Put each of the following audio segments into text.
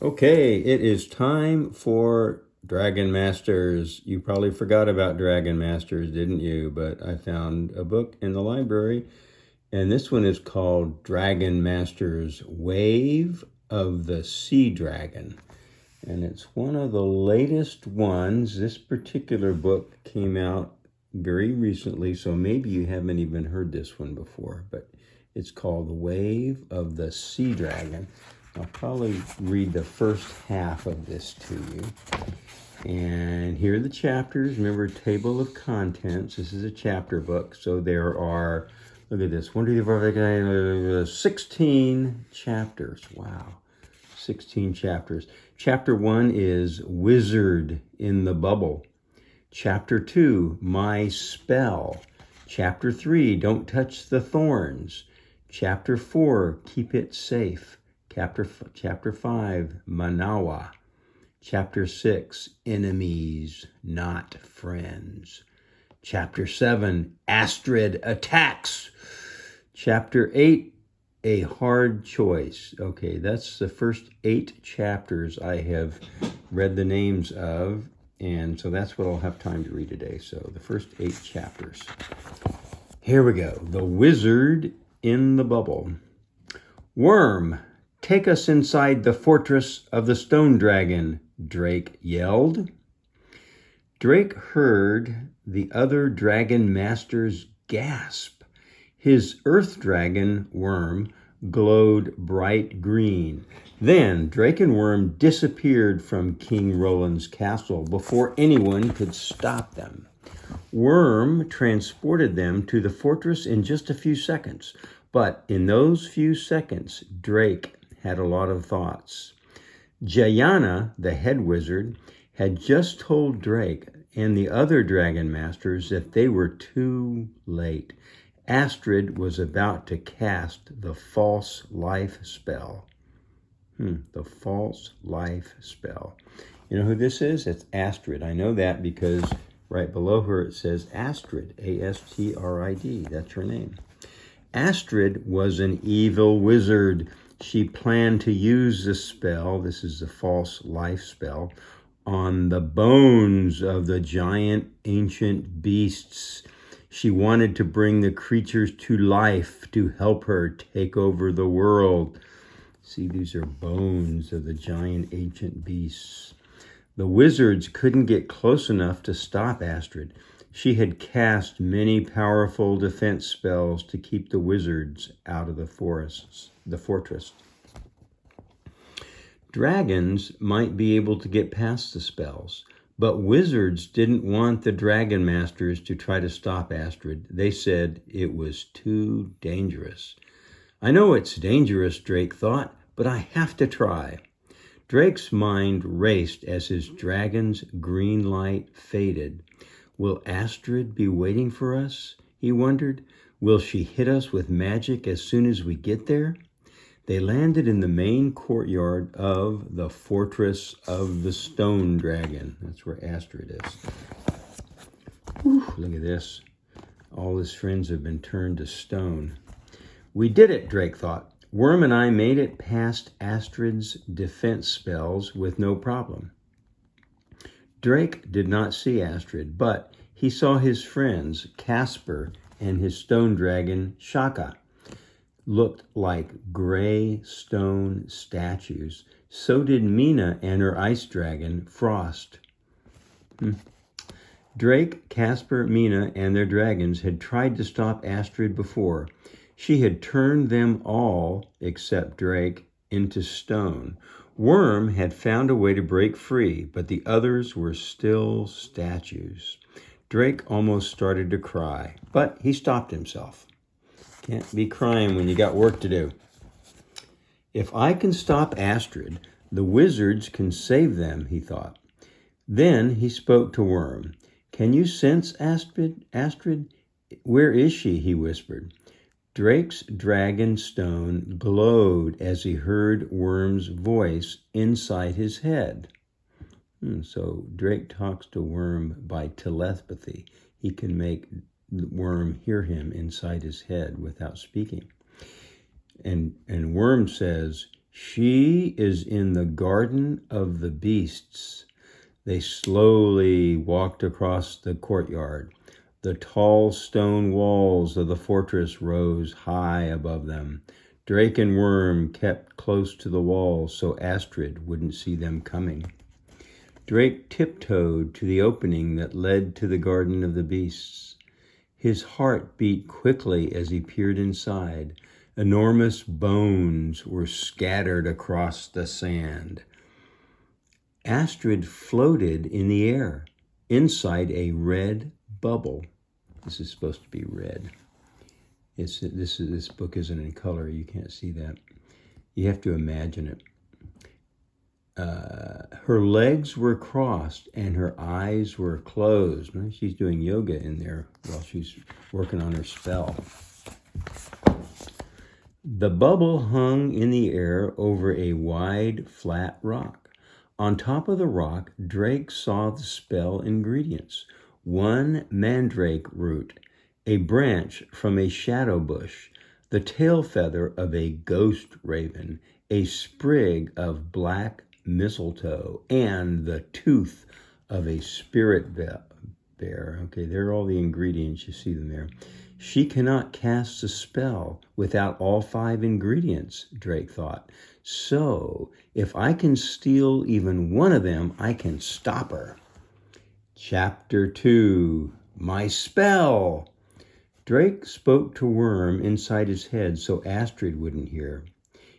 Okay, it is time for Dragon Masters. You probably forgot about Dragon Masters, didn't you? But I found a book in the library, and this one is called Dragon Masters Wave of the Sea Dragon. And it's one of the latest ones. This particular book came out very recently, so maybe you haven't even heard this one before, but it's called The Wave of the Sea Dragon. I'll probably read the first half of this to you. And here are the chapters. Remember, table of contents. This is a chapter book, so there are, look at this, 1, 2, 3, 4, 5, 6, 16 chapters. Wow, 16 chapters. Chapter 1 is Wizard in the Bubble. Chapter 2, My Spell. Chapter 3, Don't Touch the Thorns. Chapter 4, Keep It Safe. Chapter 5, Manawa. Chapter 6, Enemies, Not Friends. Chapter 7, Astrid Attacks. Chapter 8, A Hard Choice. Okay, that's the first 8 chapters I have read the names of, and so that's what I'll have time to read today. So the first 8 chapters. Here we go. The Wizard in the Bubble. Worm, take us inside the fortress of the stone dragon, Drake yelled. Drake heard the other dragon masters gasp. His earth dragon, Worm, glowed bright green. Then Drake and Worm disappeared from King Roland's castle before anyone could stop them. Worm transported them to the fortress in just a few seconds, but in those few seconds, Drake had a lot of thoughts. Jayana, the head wizard, had just told Drake and the other dragon masters that they were too late. Astrid was about to cast the false life spell. The false life spell. You know who this is? It's Astrid. I know that because right below her it says Astrid, A-S-T-R-I-D. That's her name. Astrid was an evil wizard. She planned to use the spell, this is the false life spell, on the bones of the giant ancient beasts. She wanted to bring the creatures to life to help her take over the world. See, these are bones of the giant ancient beasts. The wizards couldn't get close enough to stop Astrid. She had cast many powerful defense spells to keep the wizards out of the fortress. Dragons might be able to get past the spells, but wizards didn't want the dragon masters to try to stop Astrid. They said it was too dangerous. I know it's dangerous, Drake thought, but I have to try. Drake's mind raced as his dragon's green light faded. Will Astrid be waiting for us? He wondered. Will she hit us with magic as soon as we get there? They landed in the main courtyard of the Fortress of the Stone Dragon. That's where Astrid is. Whew, look at this. All his friends have been turned to stone. We did it, Drake thought. Worm and I made it past Astrid's defense spells with no problem. Drake did not see Astrid, but he saw his friends, Casper and his stone dragon, Shaka. Looked like gray stone statues. So did Mina and her ice dragon, Frost. Drake, Casper, Mina, and their dragons had tried to stop Astrid before. She had turned them all, except Drake, into stone. Worm had found a way to break free, but the others were still statues. Drake almost started to cry, but he stopped himself. Can't be crying when you got work to do. If I can stop Astrid, the wizards can save them, he thought. Then he spoke to Worm. Can you sense Astrid? Astrid? Where is she? He whispered. Drake's dragon stone glowed as he heard Worm's voice inside his head. So Drake talks to Worm by telepathy. He can make Worm hear him inside his head without speaking. And Worm says, She is in the garden of the beasts. They slowly walked across the courtyard. The tall stone walls of the fortress rose high above them. Drake and Worm kept close to the walls so Astrid wouldn't see them coming. Drake tiptoed to the opening that led to the garden of the beasts. His heart beat quickly as he peered inside. Enormous bones were scattered across the sand. Astrid floated in the air inside a red bubble. This is supposed to be red. This book isn't in color. You can't see that. You have to imagine it. Her legs were crossed and her eyes were closed. She's doing yoga in there while she's working on her spell. The bubble hung in the air over a wide, flat rock. On top of the rock, Drake saw the spell ingredients: 1 mandrake root, a branch from a shadow bush, the tail feather of a ghost raven, a sprig of black mistletoe, and the tooth of a spirit bear. Okay, there are all the ingredients. You see them there. She cannot cast a spell without all 5 ingredients, Drake thought. So, if I can steal even one of them, I can stop her. Chapter 2, My Spell. Drake spoke to Worm inside his head so Astrid wouldn't hear.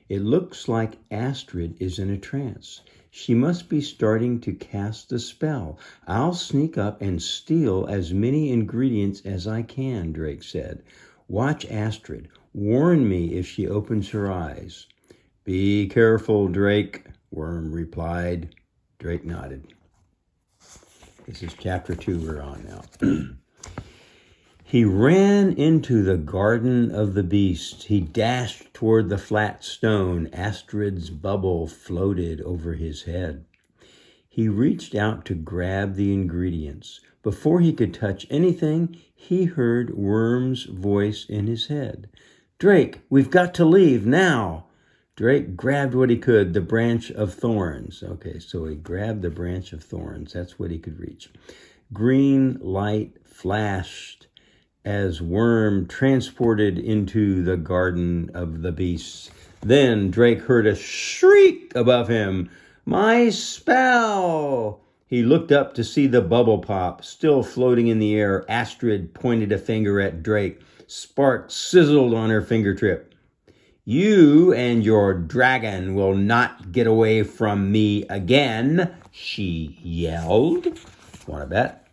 It looks like Astrid is in a trance. She must be starting to cast the spell. I'll sneak up and steal as many ingredients as I can, Drake said. Watch Astrid. Warn me if she opens her eyes. Be careful, Drake, Worm replied. Drake nodded. This is chapter 2 we're on now. He ran into the garden of the beasts. He dashed toward the flat stone. Astrid's bubble floated over his head. He reached out to grab the ingredients. Before he could touch anything, he heard Worm's voice in his head. Drake, we've got to leave now. Drake grabbed what he could, the branch of thorns. Okay, so he grabbed the branch of thorns. That's what he could reach. Green light flashed as Worm transported into the garden of the beasts. Then Drake heard a shriek above him. My spell! He looked up to see the bubble pop, still floating in the air. Astrid pointed a finger at Drake. Sparks sizzled on her fingertip. You and your dragon will not get away from me again, she yelled. Want to bet?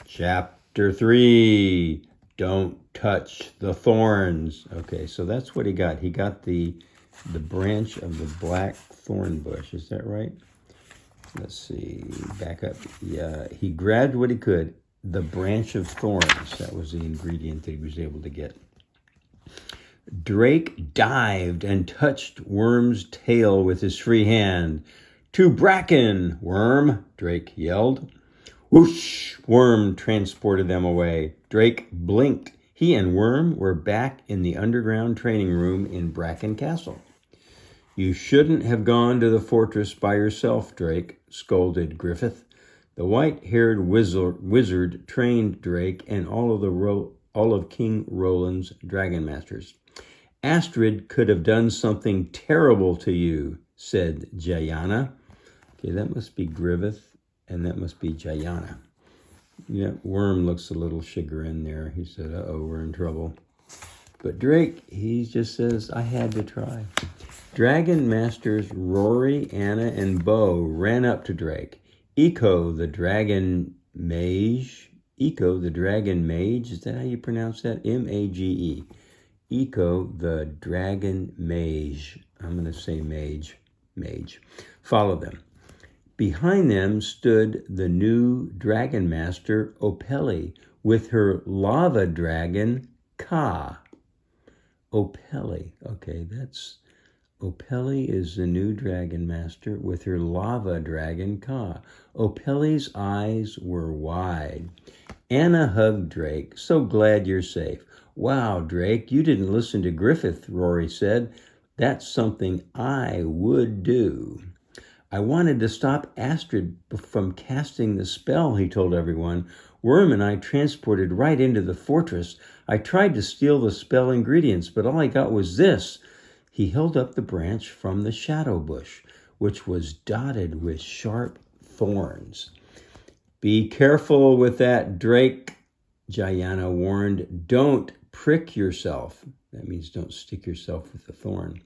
Chapter 3, Don't Touch the Thorns. Okay, so that's what he got. He got the branch of the black thorn bush. Is that right? Let's see. Back up. Yeah, he grabbed what he could. The branch of thorns. That was the ingredient that he was able to get. Drake dived and touched Worm's tail with his free hand. To Bracken, Worm, Drake yelled. Whoosh! Worm transported them away. Drake blinked. He and Worm were back in the underground training room in Bracken Castle. You shouldn't have gone to the fortress by yourself, Drake, scolded Griffith. The white-haired wizard trained Drake and all of King Roland's Dragonmasters. Astrid could have done something terrible to you, said Jayana. Okay, that must be Griffith, and that must be Jayana. Yeah, Worm looks a little chagrined there. He said, uh-oh, we're in trouble. But Drake, he just says, I had to try. Dragon Masters Rory, Anna, and Bo ran up to Drake. Eco, the dragon mage. Is that how you pronounce that? M-A-G-E. Eco, the dragon mage. I'm going to say mage. Followed them. Behind them stood the new Dragon Master, Opeli, with her lava dragon, Ka. Opeli. Okay, Opeli is the new Dragon Master with her lava dragon, Ka. Opeli's eyes were wide. Anna hugged Drake. So glad you're safe. Wow, Drake, you didn't listen to Griffith, Rory said. That's something I would do. I wanted to stop Astrid from casting the spell, he told everyone. Worm and I transported right into the fortress. I tried to steal the spell ingredients, but all I got was this. He held up the branch from the shadow bush, which was dotted with sharp thorns. Be careful with that, Drake, Jayana warned. Don't prick yourself. That means don't stick yourself with a thorn.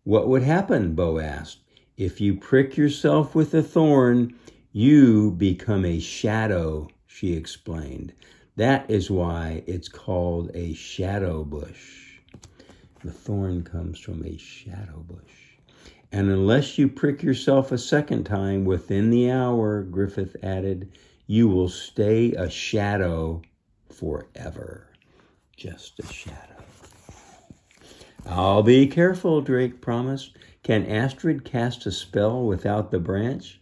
What would happen? Bo asked. If you prick yourself with a thorn, you become a shadow, she explained. That is why it's called a shadow bush. The thorn comes from a shadow bush. And unless you prick yourself a second time within the hour, Griffith added, you will stay a shadow forever. Just a shadow. I'll be careful, Drake promised. Can Astrid cast a spell without the branch?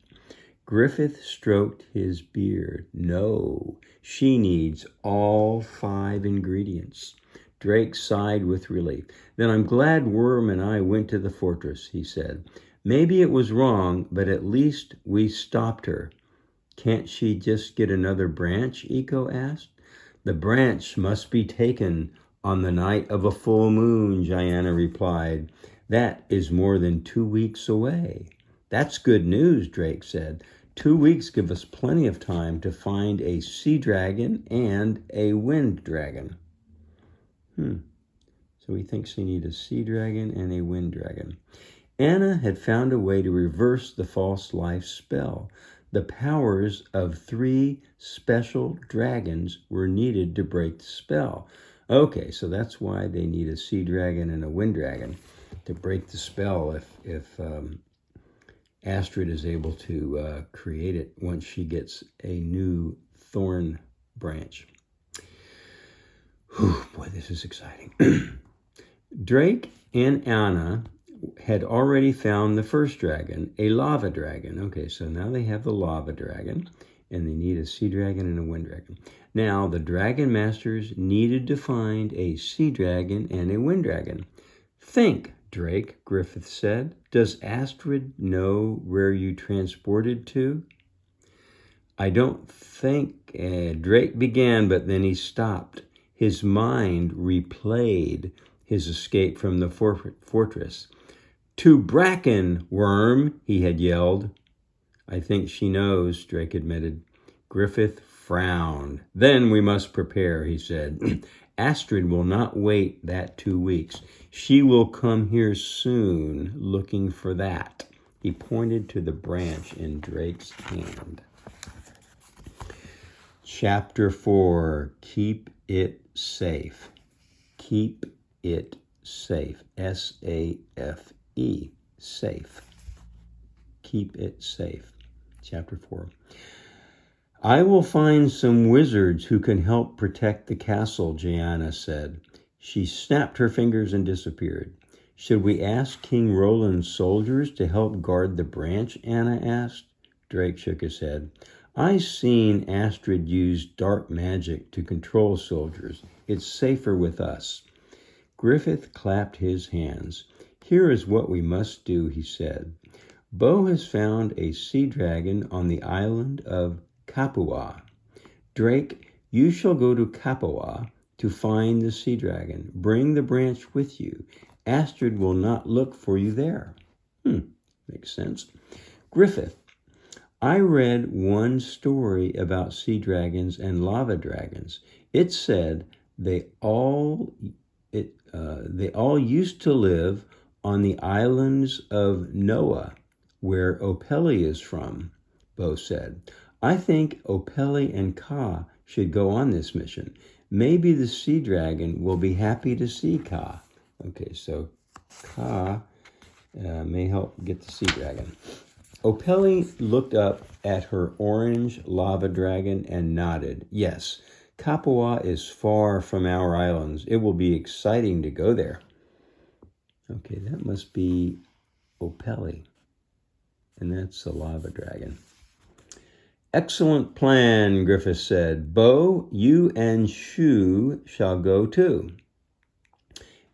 Griffith stroked his beard. No, she needs all 5 ingredients. Drake sighed with relief. Then I'm glad Worm and I went to the fortress, he said. Maybe it was wrong, but at least we stopped her. Can't she just get another branch? Eco asked. The branch must be taken on the night of a full moon, Jayana replied. That is more than 2 weeks away. That's good news, Drake said. 2 weeks give us plenty of time to find a sea dragon and a wind dragon. So he thinks he needs a sea dragon and a wind dragon. Anna had found a way to reverse the false life spell. The powers of 3 special dragons were needed to break the spell. Okay, so that's why they need a sea dragon and a wind dragon to break the spell if Astrid is able to create it once she gets a new thorn branch. Whew, boy, this is exciting. Drake and Anna had already found the first dragon, a lava dragon. Okay, so now they have the lava dragon, and they need a sea dragon and a wind dragon. Now, the Dragon Masters needed to find a sea dragon and a wind dragon. Think, Drake, Griffith said. Does Astrid know where you transported to? I don't think Drake began, but then he stopped. His mind replayed his escape from the fortress. To Bracken, Worm, he had yelled. I think she knows, Drake admitted. Griffith frowned. Then we must prepare, he said. Astrid will not wait that 2 weeks. She will come here soon looking for that. He pointed to the branch in Drake's hand. Chapter 4, Keep It Safe. Keep it safe. S-A-F-E. Safe. Keep it safe. Chapter 4. I will find some wizards who can help protect the castle, Jayana said. She snapped her fingers and disappeared. Should we ask King Roland's soldiers to help guard the branch? Anna asked. Drake shook his head. I've seen Astrid use dark magic to control soldiers. It's safer with us. Griffith clapped his hands. Here is what we must do, he said. Bo has found a sea dragon on the island of Capua. Drake, you shall go to Capua to find the sea dragon. Bring the branch with you. Astrid will not look for you there. Makes sense. Griffith, I read one story about sea dragons and lava dragons. It said they all used to live on the islands of Noah, where Opeli is from, Bo said. I think Opeli and Ka should go on this mission. Maybe the sea dragon will be happy to see Ka. Okay, so Ka may help get the sea dragon. Opeli looked up at her orange lava dragon and nodded. Yes, Capua is far from our islands. It will be exciting to go there. Okay, that must be Opeli. And that's the lava dragon. Excellent plan, Griffith said. Bo, you and Shu shall go too.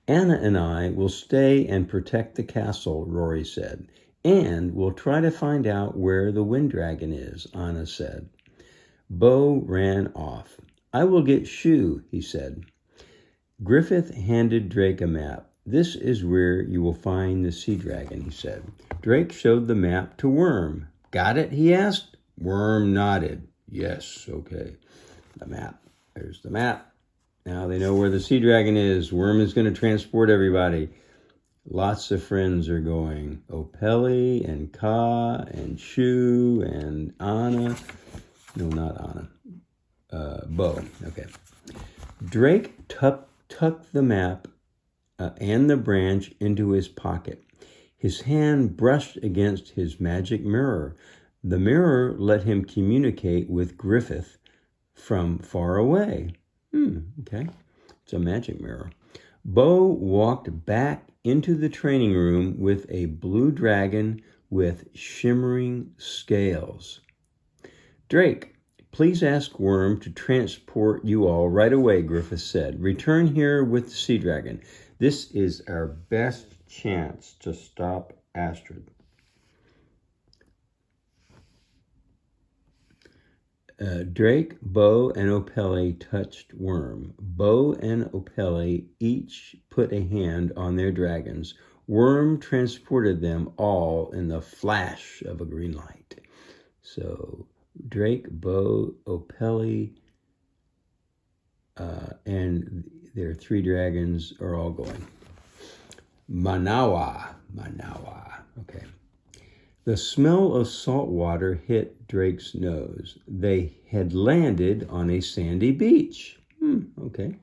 Anna and I will stay and protect the castle, Rory said. And we'll try to find out where the wind dragon is, Anna said. Bo ran off. I will get Shoo, he said. Griffith handed Drake a map. This is where you will find the sea dragon, he said. Drake showed the map to Worm. Got it, he asked. Worm nodded. Yes, okay. The map. There's the map. Now they know where the sea dragon is. Worm is going to transport everybody. Lots of friends are going. Opeli and Ka and Shu and Anna. No, not Anna. Bo. Okay. Drake tucked the map and the branch into his pocket. His hand brushed against his magic mirror. The mirror let him communicate with Griffith from far away. Okay. It's a magic mirror. Bo walked back into the training room with a blue dragon with shimmering scales. Drake, please ask Worm to transport you all right away, Griffith said. Return here with the sea dragon. This is our best chance to stop Astrid. Drake, Bo, and Opeli touched Worm. Bo and Opeli each put a hand on their dragons. Worm transported them all in the flash of a green light. So Drake, Bo, Opeli, and their 3 dragons are all going. Manawa. Okay. The smell of salt water hit Drake's nose. They had landed on a sandy beach. Okay.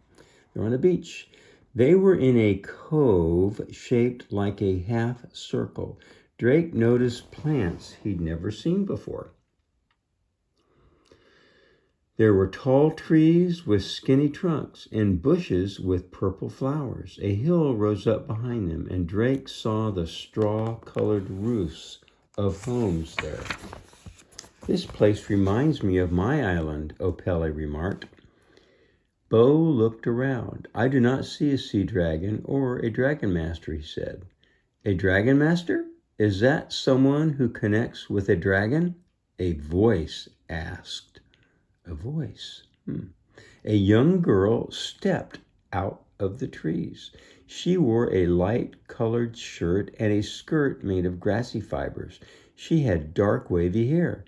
They're on a beach. They were in a cove shaped like a half circle. Drake noticed plants he'd never seen before. There were tall trees with skinny trunks and bushes with purple flowers. A hill rose up behind them, and Drake saw the straw-colored roofs of homes there. This place reminds me of my island, Opeli remarked. Bo looked around. I do not see a sea dragon or a Dragonmaster, he said. A Dragonmaster? Is that someone who connects with a dragon? A voice asked. A voice. A young girl stepped out of the trees. She wore a light-colored shirt and a skirt made of grassy fibers. She had dark, wavy hair.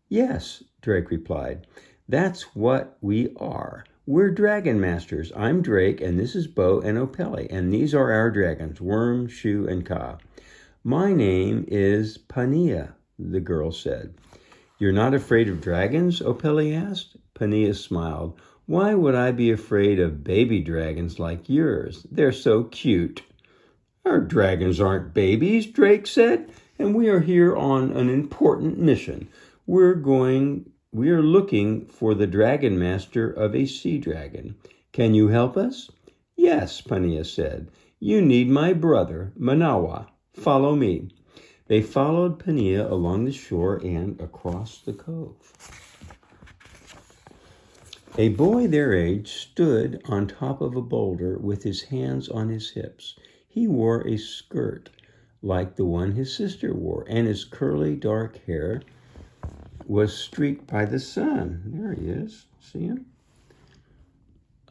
Yes, Drake replied. That's what we are. We're Dragon Masters. I'm Drake, and this is Bo and Opeli, and these are our dragons, Worm, Shu, and Ka. My name is Pania, the girl said. You're not afraid of dragons? Opeli asked. Pania smiled. Why would I be afraid of baby dragons like yours? They're so cute. Our dragons aren't babies, Drake said, and we are here on an important mission. We are looking for the Dragon Master of a sea dragon. Can you help us? Yes, Pania said. You need my brother, Manawa. Follow me. They followed Pania along the shore and across the cove. A boy their age stood on top of a boulder with his hands on his hips. He wore a skirt like the one his sister wore, and his curly dark hair was streaked by the sun. There he is. See him?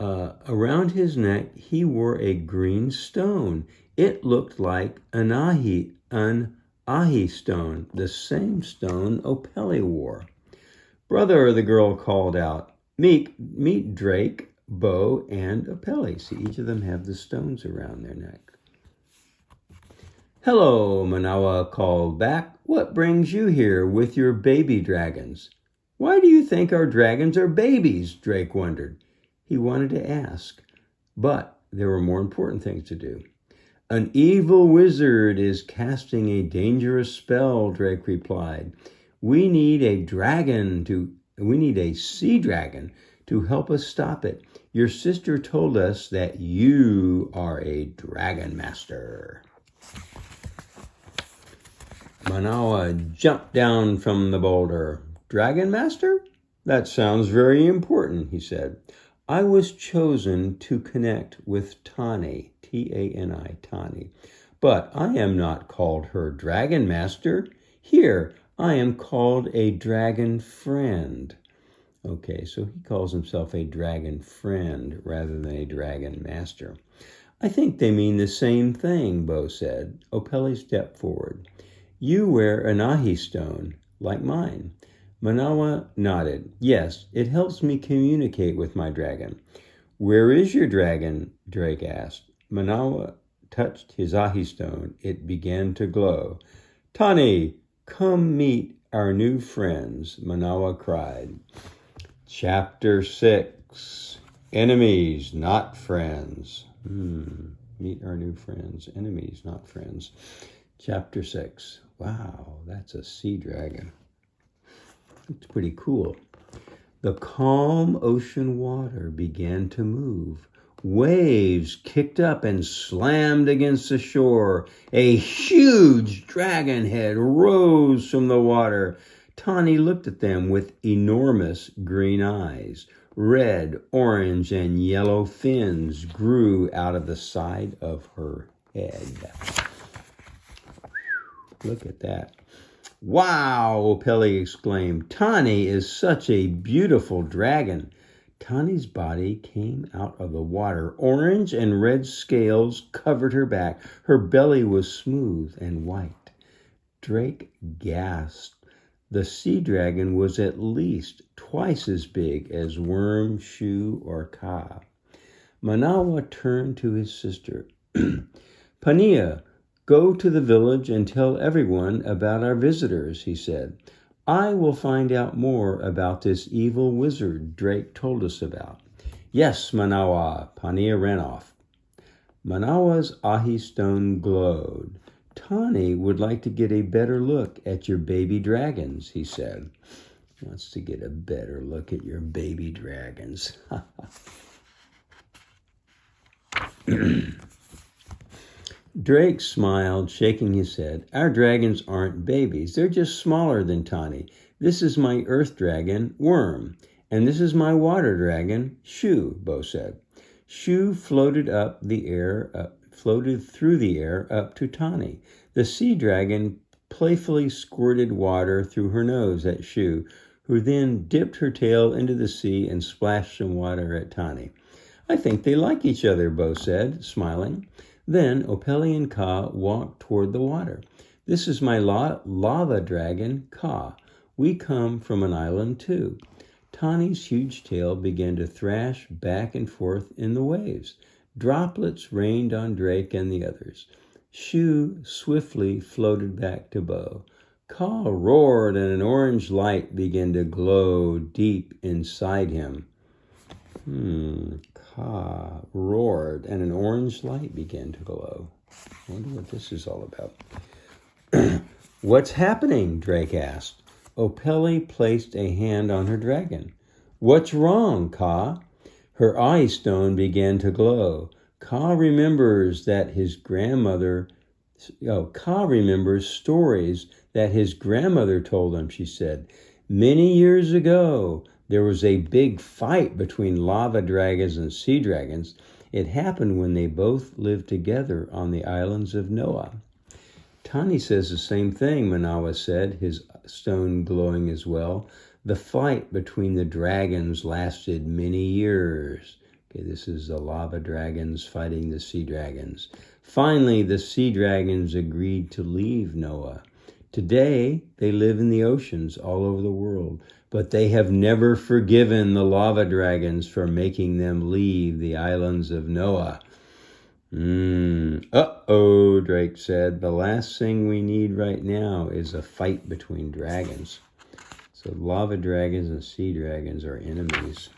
Around his neck, he wore a green stone. It looked like an ahi stone, the same stone Opeli wore. Brother, the girl called out. Meet Drake, Bo, and Opeli. See, each of them have the stones around their neck. Hello, Manawa called back. What brings you here with your baby dragons? Why do you think our dragons are babies? Drake wondered. He wanted to ask, but there were more important things to do. An evil wizard is casting a dangerous spell, Drake replied. We need a sea dragon to help us stop it. Your sister told us that you are a Dragon Master. Manawa jumped down from the boulder. Dragon Master? That sounds very important, he said. I was chosen to connect with Tani. T-A-N-I, Tani. But I am not called her Dragonmaster. Here, I am called a dragon friend. Okay, so he calls himself a dragon friend rather than a dragon master. I think they mean the same thing, Bo said. Opeli stepped forward. You wear an ahi stone, like mine. Manawa nodded. Yes, it helps me communicate with my dragon. Where is your dragon? Drake asked. Manawa touched his ahi stone. It began to glow. Tani, come meet our new friends, Manawa cried. Chapter 6, Enemies, Not Friends. Meet our new friends. Enemies, not friends. Chapter 6. Wow, that's a sea dragon. It's pretty cool. The calm ocean water began to move. Waves kicked up and slammed against the shore. A huge dragon head rose from the water. Tani looked at them with enormous green eyes. Red, orange, and yellow fins grew out of the side of her head. Look at that. Wow, Opeli exclaimed. Tani is such a beautiful dragon. Tani's body came out of the water. Orange and red scales covered her back. Her belly was smooth and white. Drake gasped. The sea dragon was at least twice as big as Worm, Shu, or Ka. Manawa turned to his sister. Pania, go to the village and tell everyone about our visitors, he said. I will find out more about this evil wizard Drake told us about. Yes, Manawa. Pania ran off. Manawa's ahi stone glowed. Tani would like to get a better look at your baby dragons, he said. He wants to get a better look at your baby dragons. Drake smiled, shaking his head. Our dragons aren't babies. They're just smaller than Tani. This is my earth dragon, Worm, and this is my water dragon, Shu, Bo said. Shu floated through the air up to Tani. The sea dragon playfully squirted water through her nose at Shu, who then dipped her tail into the sea and splashed some water at Tani. I think they like each other, Bo said, smiling. Then Opeli and Ka walked toward the water. This is my lava dragon, Ka. We come from an island too. Tani's huge tail began to thrash back and forth in the waves. Droplets rained on Drake and the others. Shu swiftly floated back to Bo. Ka roared and an orange light began to glow deep inside him. Ka roared and an orange light began to glow. I wonder what this is all about. What's happening? Drake asked. Opeli placed a hand on her dragon. What's wrong, Ka? Her eye stone began to glow. Ka remembers stories that his grandmother told him, she said. Many years ago, there was a big fight between lava dragons and sea dragons. It happened when they both lived together on the islands of Noah. Tani says the same thing, Manawa said, his stone glowing as well. The fight between the dragons lasted many years. Okay, this is the lava dragons fighting the sea dragons. Finally, the sea dragons agreed to leave Noah. Today, they live in the oceans all over the world, but they have never forgiven the lava dragons for making them leave the islands of Noah. Uh-oh, Drake said. The last thing we need right now is a fight between dragons. So lava dragons and sea dragons are enemies.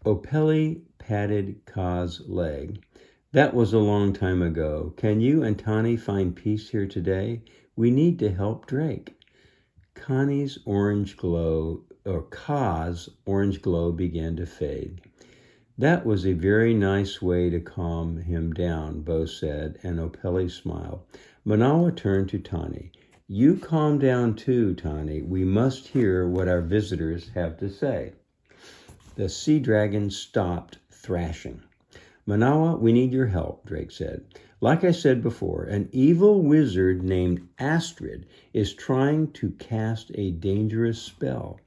Opeli patted Ka's leg. That was a long time ago. Can you and Tani find peace here today? We need to help Drake. Ka's orange glow began to fade. That was a very nice way to calm him down, Bo said, and Opeli smiled. Manawa turned to Tani. You calm down too, Tani. We must hear what our visitors have to say. The sea dragon stopped thrashing. Manawa, we need your help, Drake said. Like I said before, an evil wizard named Astrid is trying to cast a dangerous spell.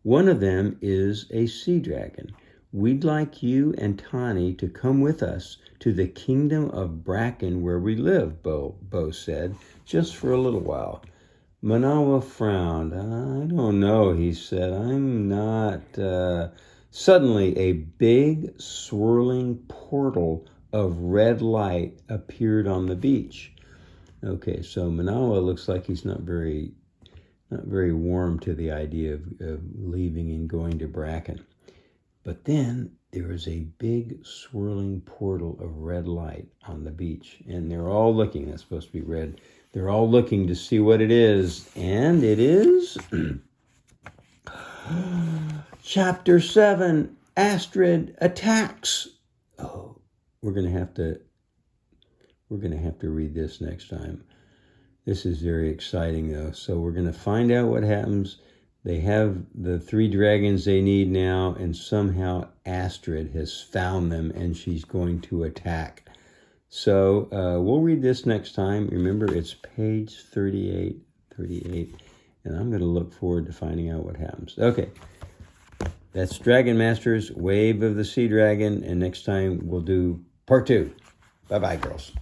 One of them is a sea dragon. We'd like you and Tani to come with us to the kingdom of Bracken where we live, Bo said, just for a little while. Manawa frowned. I don't know, he said. I'm not... Suddenly, a big, swirling portal of red light appeared on the beach. Okay, so Manawa looks like he's not very warm to the idea of leaving and going to Bracken. But then there is a big, swirling portal of red light on the beach, and they're all looking. That's supposed to be red. They're all looking to see what it is, and it is... Chapter 7, Astrid attacks. Oh, we're gonna have to read this next time. This is very exciting though. So we're gonna find out what happens. They have the 3 dragons they need now, and somehow Astrid has found them and she's going to attack. So we'll read this next time. Remember, it's page 38, and I'm gonna look forward to finding out what happens. Okay. That's Dragonmaster's Wave of the Sea Dragon, and next time we'll do part 2. Bye-bye, girls.